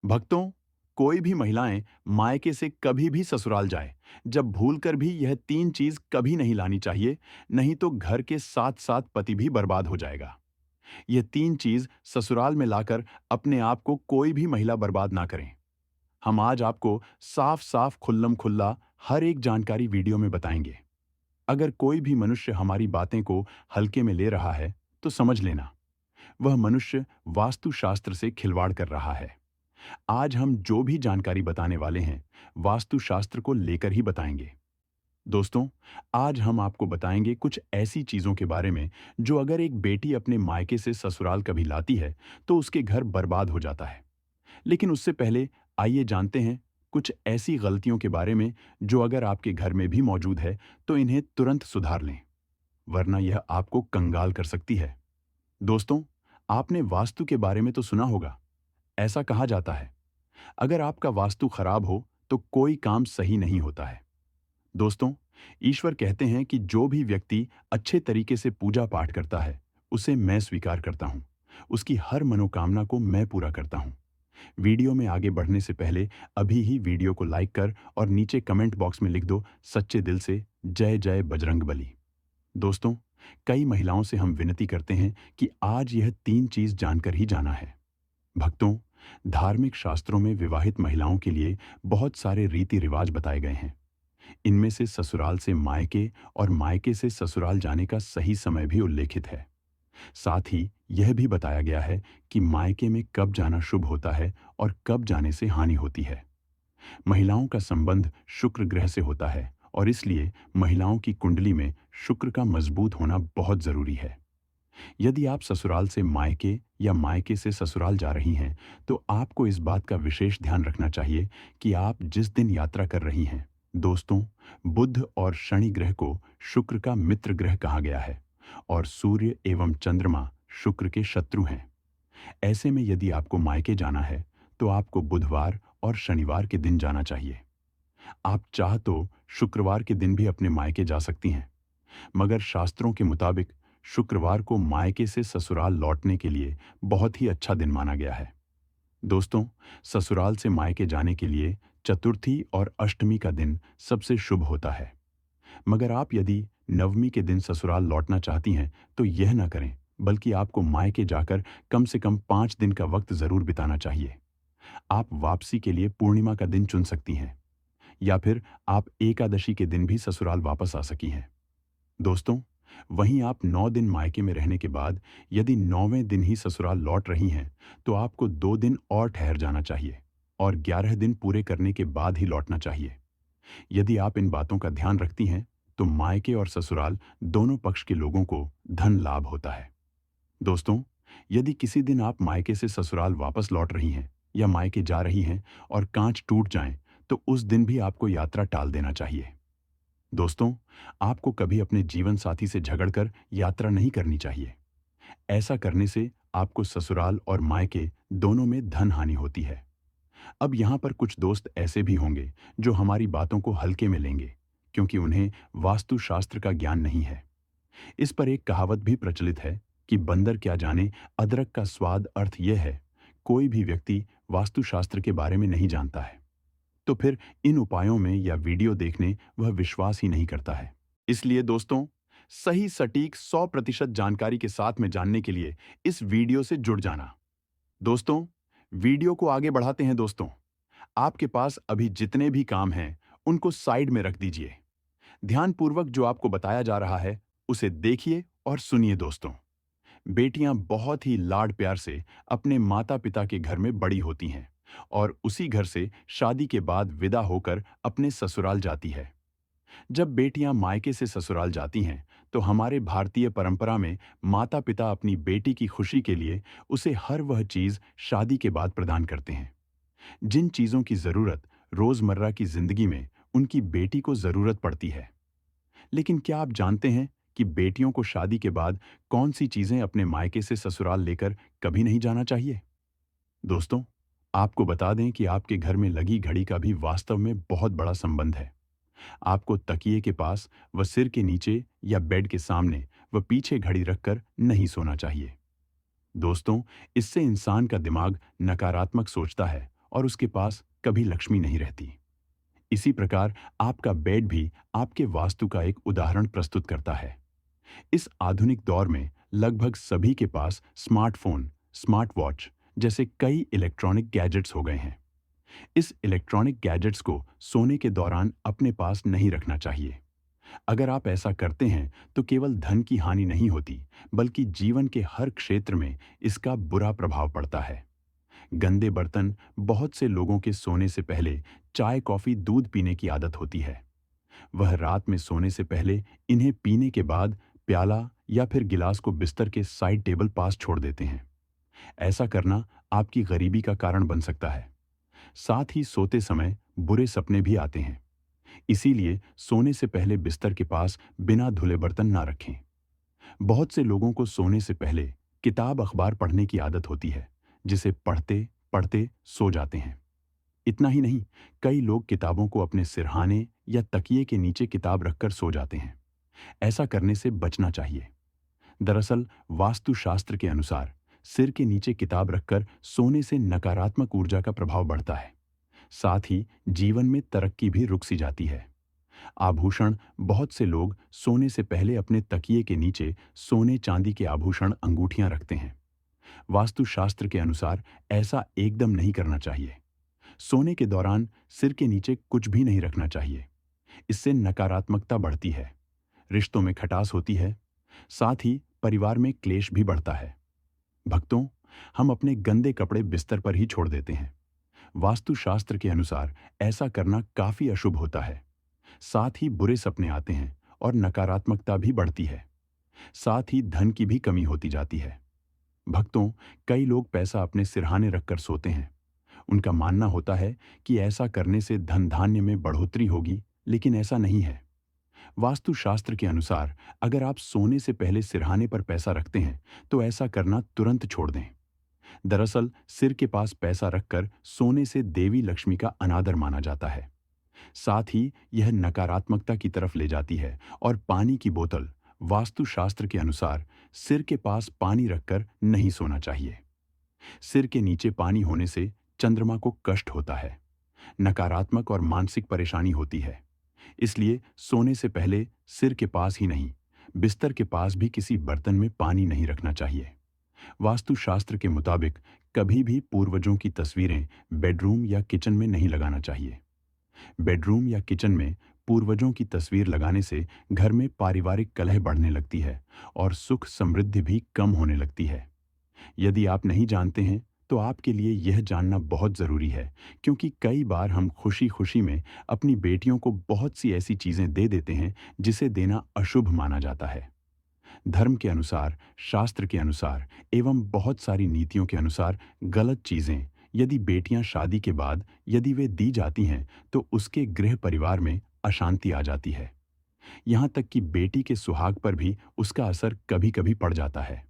भक्तों, कोई भी महिलाएं मायके से कभी भी ससुराल जाए, जब भूलकर भी यह तीन चीज कभी नहीं लानी चाहिए, नहीं तो घर के साथ साथ पति भी बर्बाद हो जाएगा। यह तीन चीज ससुराल में लाकर अपने आप को कोई भी महिला बर्बाद ना करें। हम आज आपको साफ साफ खुल्लम खुल्ला हर एक जानकारी वीडियो में बताएंगे। अगर कोई भी मनुष्य हमारी बातें को हल्के में ले रहा है, तो समझ लेना, वह मनुष्य वास्तुशास्त्र से खिलवाड़ कर रहा है। आज हम जो भी जानकारी बताने वाले हैं, वास्तुशास्त्र को लेकर ही बताएंगे। दोस्तों, आज हम आपको बताएंगे कुछ ऐसी चीजों के बारे में जो अगर एक बेटी अपने मायके से ससुराल कभी लाती है, तो उसके घर बर्बाद हो जाता है। लेकिन उससे पहले आइए जानते हैं कुछ ऐसी गलतियों के बारे में जो अगर आपके घर में भी मौजूद है, तो इन्हें तुरंत सुधार लें, वरना यह आपको कंगाल कर सकती है। दोस्तों, आपने वास्तु के बारे में तो सुना होगा। ऐसा कहा जाता है, अगर आपका वास्तु खराब हो तो कोई काम सही नहीं होता है। दोस्तों, ईश्वर कहते हैं कि जो भी व्यक्ति अच्छे तरीके से पूजा पाठ करता है, उसे मैं स्वीकार करता हूं। उसकी हर मनोकामना को मैं पूरा करता हूं। वीडियो में आगे बढ़ने से पहले अभी ही वीडियो को लाइक कर और नीचे कमेंट बॉक्स में लिख दो सच्चे दिल से जय जय बजरंगबली। दोस्तों, कई महिलाओं से हम विनती करते हैं कि आज यह तीन चीज जानकर ही जाना है। भक्तों, धार्मिक शास्त्रों में विवाहित महिलाओं के लिए बहुत सारे रीति रिवाज बताए गए हैं। इनमें से ससुराल से मायके और मायके से ससुराल जाने का सही समय भी उल्लेखित है। साथ ही यह भी बताया गया है कि मायके में कब जाना शुभ होता है और कब जाने से हानि होती है। महिलाओं का संबंध शुक्र ग्रह से होता है और इसलिए महिलाओं की कुंडली में शुक्र का मजबूत होना बहुत जरूरी है। यदि आप ससुराल से मायके या मायके से ससुराल जा रही हैं, तो आपको इस बात का विशेष ध्यान रखना चाहिए कि आप जिस दिन यात्रा कर रही हैं, दोस्तों, बुध और शनि ग्रह को शुक्र का मित्र ग्रह कहा गया है और सूर्य एवं चंद्रमा शुक्र के शत्रु हैं। ऐसे में यदि आपको मायके जाना है, तो आपको बुधवार और शनिवार के दिन जाना चाहिए। आप चाह तो शुक्रवार के दिन भी अपने मायके जा सकती हैं, मगर शास्त्रों के मुताबिक शुक्रवार को मायके से ससुराल लौटने के लिए बहुत ही अच्छा दिन माना गया है। दोस्तों, ससुराल से मायके जाने के लिए चतुर्थी और अष्टमी का दिन सबसे शुभ होता है। मगर आप यदि नवमी के दिन ससुराल लौटना चाहती हैं, तो यह न करें, बल्कि आपको मायके जाकर कम से कम 5 दिन का वक्त जरूर बिताना चाहिए। आप वापसी के लिए पूर्णिमा का दिन चुन सकती हैं, या फिर आप एकादशी के दिन भी ससुराल वापस आ सकी हैं। दोस्तों, वहीं आप 9 दिन मायके में रहने के बाद यदि 9वें दिन ही ससुराल लौट रही हैं, तो आपको 2 दिन और ठहर जाना चाहिए और 11 दिन पूरे करने के बाद ही लौटना चाहिए। यदि आप इन बातों का ध्यान रखती हैं, तो मायके और ससुराल दोनों पक्ष के लोगों को धन लाभ होता है। दोस्तों, यदि किसी दिन आप मायके से ससुराल वापस लौट रही हैं या मायके जा रही हैं और कांच टूट जाएं, तो उस दिन भी आपको यात्रा टाल देना चाहिए। दोस्तों, आपको कभी अपने जीवन साथी से झगड़कर यात्रा नहीं करनी चाहिए। ऐसा करने से आपको ससुराल और मायके दोनों में धन हानि होती है। अब यहाँ पर कुछ दोस्त ऐसे भी होंगे जो हमारी बातों को हल्के में लेंगे, क्योंकि उन्हें वास्तुशास्त्र का ज्ञान नहीं है। इस पर एक कहावत भी प्रचलित है कि बंदर क्या जाने अदरक का स्वाद। अर्थ यह है, कोई भी व्यक्ति वास्तुशास्त्र के बारे में नहीं जानता है, तो फिर इन उपायों में या वीडियो देखने वह विश्वास ही नहीं करता है। इसलिए दोस्तों, सही सटीक 100% जानकारी के साथ में जानने के लिए इस वीडियो से जुड़ जाना। दोस्तों, वीडियो को आगे बढ़ाते हैं। दोस्तों, आपके पास अभी जितने भी काम हैं, उनको साइड में रख दीजिए। ध्यानपूर्वक जो आपको बताया जा रहा है, उसे देखिए और सुनिए। दोस्तों, बेटियां बहुत ही लाड प्यार से अपने माता पिता के घर में बड़ी होती हैं और उसी घर से शादी के बाद विदा होकर अपने ससुराल जाती है। जब बेटियां मायके से ससुराल जाती हैं, तो हमारे भारतीय परंपरा में माता पिता अपनी बेटी की खुशी के लिए उसे हर वह चीज शादी के बाद प्रदान करते हैं, जिन चीजों की जरूरत रोजमर्रा की जिंदगी में उनकी बेटी को जरूरत पड़ती है। लेकिन क्या आप जानते हैं कि बेटियों को शादी के बाद कौन सी चीजें अपने मायके से ससुराल लेकर कभी नहीं जाना चाहिए? दोस्तों, आपको बता दें कि आपके घर में लगी घड़ी का भी वास्तव में बहुत बड़ा संबंध है। आपको तकिए के पास व सिर के नीचे या बेड के सामने व पीछे घड़ी रखकर नहीं सोना चाहिए। दोस्तों, इससे इंसान का दिमाग नकारात्मक सोचता है और उसके पास कभी लक्ष्मी नहीं रहती। इसी प्रकार आपका बेड भी आपके वास्तु का एक उदाहरण प्रस्तुत करता है। इस आधुनिक दौर में लगभग सभी के पास स्मार्टफोन, स्मार्ट वॉच जैसे कई इलेक्ट्रॉनिक गैजेट्स हो गए हैं। इस इलेक्ट्रॉनिक गैजेट्स को सोने के दौरान अपने पास नहीं रखना चाहिए। अगर आप ऐसा करते हैं तो केवल धन की हानि नहीं होती, बल्कि जीवन के हर क्षेत्र में इसका बुरा प्रभाव पड़ता है। गंदे बर्तन बहुत से लोगों के सोने से पहले चाय, कॉफी, दूध पीने की आदत होती है। वह रात में सोने से पहले इन्हें पीने के बाद प्याला या फिर गिलास को बिस्तर के साइड टेबल पास छोड़ देते हैं। ऐसा करना आपकी गरीबी का कारण बन सकता है। साथ ही सोते समय बुरे सपने भी आते हैं। इसीलिए सोने से पहले बिस्तर के पास बिना धुले बर्तन ना रखें। बहुत से लोगों को सोने से पहले किताब, अखबार पढ़ने की आदत होती है, जिसे पढ़ते पढ़ते सो जाते हैं। इतना ही नहीं, कई लोग किताबों को अपने सिरहाने या तकिए के नीचे किताब रखकर सो जाते हैं। ऐसा करने से बचना चाहिए। दरअसल वास्तुशास्त्र के अनुसार सिर के नीचे किताब रखकर सोने से नकारात्मक ऊर्जा का प्रभाव बढ़ता है। साथ ही जीवन में तरक्की भी रुक सी जाती है। आभूषण बहुत से लोग सोने से पहले अपने तकिए के नीचे सोने चांदी के आभूषण, अंगूठियां रखते हैं। वास्तुशास्त्र के अनुसार ऐसा एकदम नहीं करना चाहिए। सोने के दौरान सिर के नीचे कुछ भी नहीं रखना चाहिए। इससे नकारात्मकता बढ़ती है, रिश्तों में खटास होती है, साथ ही परिवार में क्लेश भी बढ़ता है। भक्तों, हम अपने गंदे कपड़े बिस्तर पर ही छोड़ देते हैं। वास्तुशास्त्र के अनुसार ऐसा करना काफी अशुभ होता है। साथ ही बुरे सपने आते हैं और नकारात्मकता भी बढ़ती है। साथ ही धन की भी कमी होती जाती है। भक्तों, कई लोग पैसा अपने सिरहाने रखकर सोते हैं। उनका मानना होता है कि ऐसा करने से धन धान्य में बढ़ोतरी होगी, लेकिन ऐसा नहीं है। वास्तुशास्त्र के अनुसार अगर आप सोने से पहले सिरहाने पर पैसा रखते हैं तो ऐसा करना तुरंत छोड़ दें। दरअसल सिर के पास पैसा रखकर सोने से देवी लक्ष्मी का अनादर माना जाता है। साथ ही यह नकारात्मकता की तरफ ले जाती है। और पानी की बोतल वास्तुशास्त्र के अनुसार सिर के पास पानी रखकर नहीं सोना चाहिए। सिर के नीचे पानी होने से चंद्रमा को कष्ट होता है, नकारात्मक और मानसिक परेशानी होती है। इसलिए सोने से पहले सिर के पास ही नहीं, बिस्तर के पास भी किसी बर्तन में पानी नहीं रखना चाहिए। वास्तुशास्त्र के मुताबिक कभी भी पूर्वजों की तस्वीरें बेडरूम या किचन में नहीं लगाना चाहिए। बेडरूम या किचन में पूर्वजों की तस्वीर लगाने से घर में पारिवारिक कलह बढ़ने लगती है और सुख समृद्धि भी कम होने लगती है। यदि आप नहीं जानते हैं तो आपके लिए यह जानना बहुत ज़रूरी है, क्योंकि कई बार हम खुशी खुशी में अपनी बेटियों को बहुत सी ऐसी चीज़ें दे देते हैं जिसे देना अशुभ माना जाता है। धर्म के अनुसार, शास्त्र के अनुसार एवं बहुत सारी नीतियों के अनुसार गलत चीज़ें यदि बेटियां शादी के बाद यदि वे दी जाती हैं तो उसके गृह परिवार में अशांति आ जाती है। यहाँ तक कि बेटी के सुहाग पर भी उसका असर कभी कभी पड़ जाता है।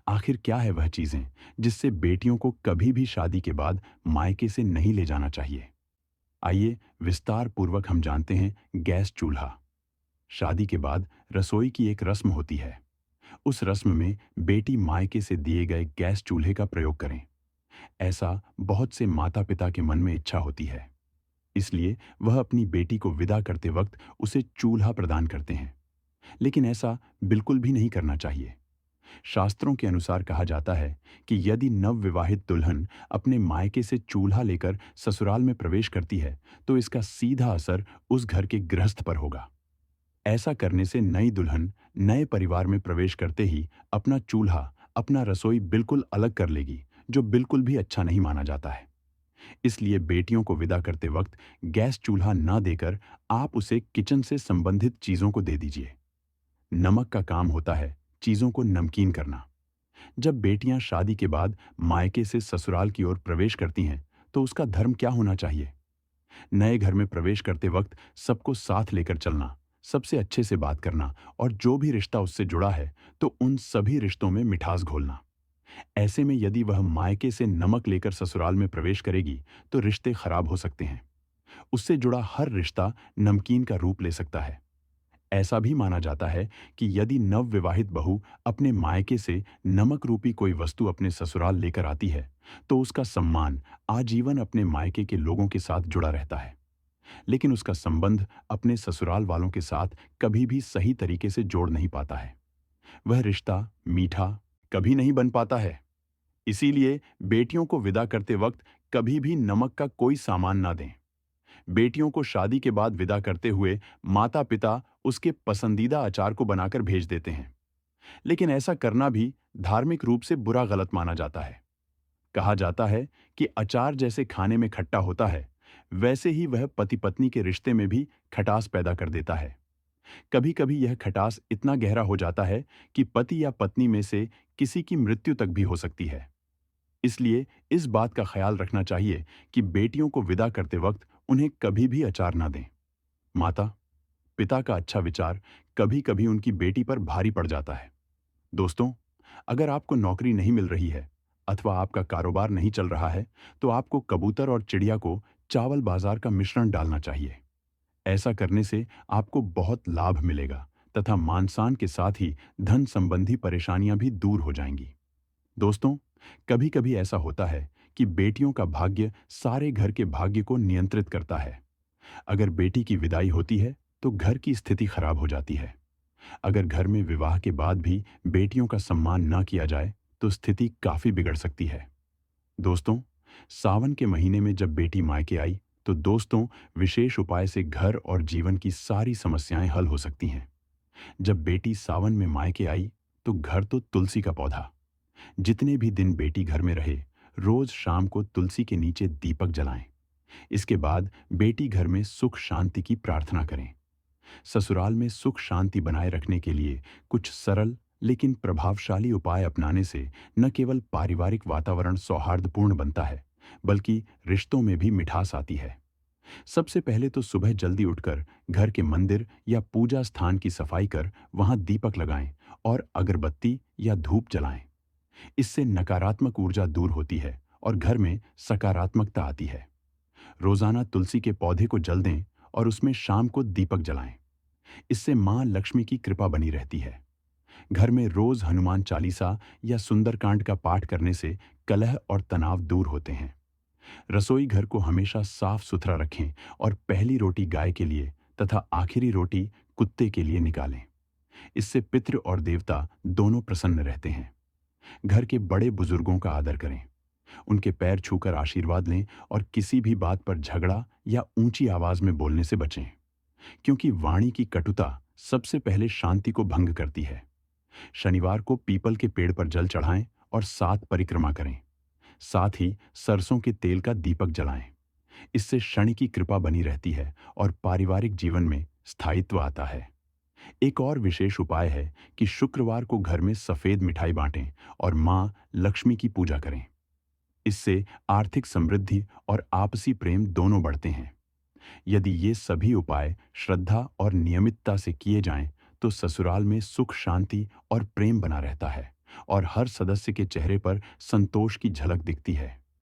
आखिर क्या है वह चीजें जिससे बेटियों को कभी भी शादी के बाद मायके से नहीं ले जाना चाहिए? आइए विस्तार पूर्वक हम जानते हैं। गैस चूल्हा। शादी के बाद रसोई की एक रस्म होती है। उस रस्म में बेटी मायके से दिए गए गैस चूल्हे का प्रयोग करें। ऐसा बहुत से माता पिता के मन में इच्छा होती है। इसलिए वह अपनी बेटी को विदा करते वक्त उसे चूल्हा प्रदान करते हैं। लेकिन ऐसा बिल्कुल भी नहीं करना चाहिए। शास्त्रों के अनुसार कहा जाता है कि यदि नवविवाहित दुल्हन अपने मायके से चूल्हा लेकर ससुराल में प्रवेश करती है तो इसका सीधा असर उस घर के गृहस्थ पर होगा। ऐसा करने से नई दुल्हन नए परिवार में प्रवेश करते ही अपना चूल्हा, अपना रसोई बिल्कुल अलग कर लेगी, जो बिल्कुल भी अच्छा नहीं माना जाता है। इसलिए बेटियों को विदा करते वक्त गैस चूल्हा ना देकर आप उसे किचन से संबंधित चीजों को दे दीजिए। नमक का काम होता है चीजों को नमकीन करना। जब बेटियां शादी के बाद मायके से ससुराल की ओर प्रवेश करती हैं तो उसका धर्म क्या होना चाहिए? नए घर में प्रवेश करते वक्त सबको साथ लेकर चलना, सबसे अच्छे से बात करना और जो भी रिश्ता उससे जुड़ा है तो उन सभी रिश्तों में मिठास घोलना। ऐसे में यदि वह मायके से नमक लेकर ससुराल में प्रवेश करेगी तो रिश्ते खराब हो सकते हैं। उससे जुड़ा हर रिश्ता नमकीन का रूप ले सकता है। ऐसा भी माना जाता है कि यदि नवविवाहित बहू अपने मायके से नमक रूपी कोई वस्तु अपने ससुराल लेकर आती है, तो उसका सम्मान आजीवन अपने मायके के लोगों के साथ जुड़ा रहता है, लेकिन उसका संबंध अपने ससुराल वालों के साथ कभी भी सही तरीके से जोड़ नहीं पाता है। वह रिश्ता मीठा कभी नहीं बन पाता है। इसीलिए बेटियों को विदा करते वक्त कभी भी नमक का कोई सामान ना दें। बेटियों को शादी के बाद विदा करते हुए माता पिता उसके पसंदीदा अचार को बनाकर भेज देते हैं, लेकिन ऐसा करना भी धार्मिक रूप से बुरा गलत माना जाता है। कहा जाता है कि अचार जैसे खाने में खट्टा होता है, वैसे ही वह पति पत्नी के रिश्ते में भी खटास पैदा कर देता है। कभी कभी यह खटास इतना गहरा हो जाता है कि पति या पत्नी में से किसी की मृत्यु तक भी हो सकती है। इसलिए इस बात का ख्याल रखना चाहिए कि बेटियों को विदा करते वक्त उन्हें कभी भी अचार ना दें। माता पिता का अच्छा विचार कभी कभी उनकी बेटी पर भारी पड़ जाता है। दोस्तों, अगर आपको नौकरी नहीं मिल रही है अथवा आपका कारोबार नहीं चल रहा है, तो आपको कबूतर और चिड़िया को चावल बाजार का मिश्रण डालना चाहिए। ऐसा करने से आपको बहुत लाभ मिलेगा तथा मान-सान के साथ ही धन संबंधी परेशानियां भी दूर हो जाएंगी। दोस्तों, कभी-कभी ऐसा होता है कि बेटियों का भाग्य सारे घर के भाग्य को नियंत्रित करता है। अगर बेटी की विदाई होती है, तो घर की स्थिति खराब हो जाती है। अगर घर में विवाह के बाद भी बेटियों का सम्मान न किया जाए, तो स्थिति काफी बिगड़ सकती है। दोस्तों, सावन के महीने में जब बेटी मायके आई, तो दोस्तों विशेष उपाय से घर और जीवन की सारी समस्याएं हल हो सकती हैं। जब बेटी सावन में मायके आई, तो घर तो तुलसी का पौधा। जितने भी दिन बेटी घर में रहे, रोज शाम को तुलसी के नीचे दीपक जलाएं। इसके बाद बेटी घर में सुख शांति की प्रार्थना करें। ससुराल में सुख शांति बनाए रखने के लिए कुछ सरल लेकिन प्रभावशाली उपाय अपनाने से न केवल पारिवारिक वातावरण सौहार्दपूर्ण बनता है, बल्कि रिश्तों में भी मिठास आती है। सबसे पहले तो सुबह जल्दी उठकर घर के मंदिर या पूजा स्थान की सफाई कर वहां दीपक लगाएं और अगरबत्ती या धूप जलाएं। इससे नकारात्मक ऊर्जा दूर होती है और घर में सकारात्मकता आती है। रोजाना तुलसी के पौधे को जल दें और उसमें शाम को दीपक जलाएं। इससे मां लक्ष्मी की कृपा बनी रहती है। घर में रोज हनुमान चालीसा या सुंदरकांड का पाठ करने से कलह और तनाव दूर होते हैं। रसोई घर को हमेशा साफ सुथरा रखें और पहली रोटी गाय के लिए तथा आखिरी रोटी कुत्ते के लिए निकालें। इससे पितृ और देवता दोनों प्रसन्न रहते हैं। घर के बड़े बुजुर्गों का आदर करें, उनके पैर छूकर आशीर्वाद लें और किसी भी बात पर झगड़ा या ऊंची आवाज में बोलने से बचें, क्योंकि वाणी की कटुता सबसे पहले शांति को भंग करती है। शनिवार को पीपल के पेड़ पर जल चढ़ाएं और 7 परिक्रमा करें। साथ ही सरसों के तेल का दीपक जलाएं। इससे शनि की कृपा बनी रहती है और पारिवारिक जीवन में स्थायित्व आता है। एक और विशेष उपाय है कि शुक्रवार को घर में सफेद मिठाई बांटें और मां लक्ष्मी की पूजा करें। इससे आर्थिक समृद्धि और आपसी प्रेम दोनों बढ़ते हैं। यदि ये सभी उपाय श्रद्धा और नियमितता से किए जाएं, तो ससुराल में सुख शांति और प्रेम बना रहता है और हर सदस्य के चेहरे पर संतोष की झलक दिखती है।